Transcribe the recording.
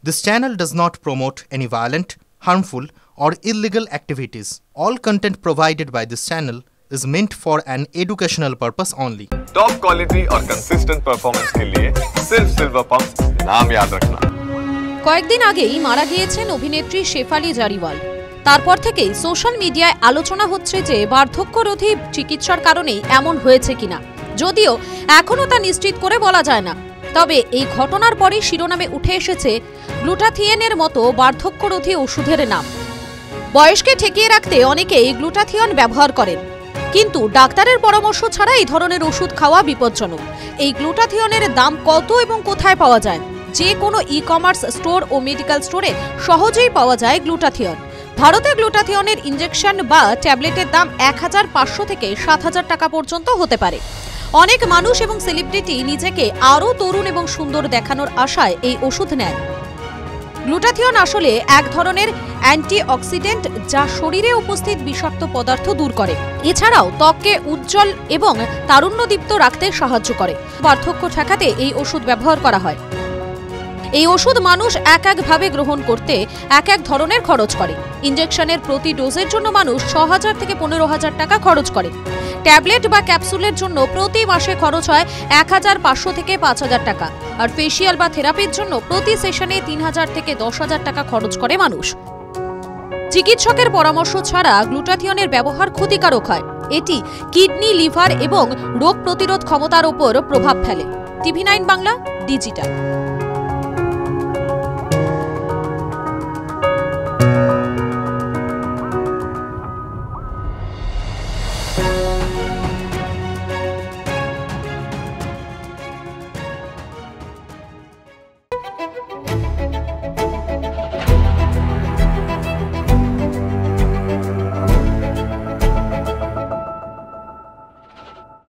This channel does not promote any violent, harmful, or illegal activities. All content provided by this channel is meant for an educational purpose only. Top quality और consistent performance के लिए सिर्फ silver pump नाम याद रखना। কয়েকদিন আগেই মারা গিয়েছেন অভিনেত্রী শেফালি জারিওয়াল। তারপর থেকেই সোশ্যাল মিডিয়ায় আলোচনা হচ্ছে যে বার্ধক্যরোধী চিকিৎসার কারণেই এমন হয়েছে কিনা, যদিও এখনও তা নিশ্চিত করে বলা যায় না। তবে এই ঘটনার পরে শিরোনামে উঠে এসেছে গ্লুটাথিয়নের মতো বার্ধক্যরোধী ওষুধের নাম। বয়সকে ঠেকিয়ে রাখতে অনেকেই গ্লুটাথিয়ন ব্যবহার করেন, কিন্তু ডাক্তারের পরামর্শ ছাড়া এই ধরনের ওষুধ খাওয়া বিপজ্জনক। এই গ্লুটাথিয়নের দাম কত এবং কোথায় পাওয়া যায়? যে কোনো ই-কমার্স স্টোর ও মেডিকেল স্টোরে সহজেই পাওয়া যায় গ্লুটাথিয়ন। ভারতে গ্লুটাথিয়নের ইনজেকশন বা ট্যাবলেটের দাম ১৫০০ থেকে ৭০০০ টাকা পর্যন্ত হতে পারে। অনেক মানুষ এবং সেলিব্রিটি নিজেকে আরও তরুণ এবং সুন্দর দেখানোর আশায় এই ওষুধ নেন। গ্লুটাথিয়ন আসলে এক ধরনের অ্যান্টিঅক্সিডেন্ট যা শরীরে উপস্থিত বিষাক্ত পদার্থ দূর করে। এছাড়াও ত্বককে উজ্জ্বল এবং তারুণ্যদীপ্ত রাখতে সাহায্য করে। বার্ধক্য ঠেকাতে এই ওষুধ ব্যবহার করা হয়। এই ওষুধ মানুষ এক একভাবে গ্রহণ করতে এক এক ধরনের খরচ করে। ইনজেকশনের প্রতি ডোজের জন্য মানুষ ৬০০০ থেকে ১৫০০০ টাকা খরচ করে। ট্যাবলেট বা ক্যাপসুলের জন্য প্রতি মাসে খরচ হয় ১৫০০ থেকে ৫০০০ টাকা। আর ফেসিয়াল বা থেরাপির জন্য প্রতি সেশনে ৩০০০ থেকে ১০০০০ টাকা খরচ করে মানুষ। চিকিৎসকের পরামর্শ ছাড়া গ্লুটাথিয়নের ব্যবহার ক্ষতিকারক হয়। এটি কিডনি, লিভার এবং রোগ প্রতিরোধ ক্ষমতার উপর প্রভাব ফেলে। টিভি9 বাংলা ডিজিটাল।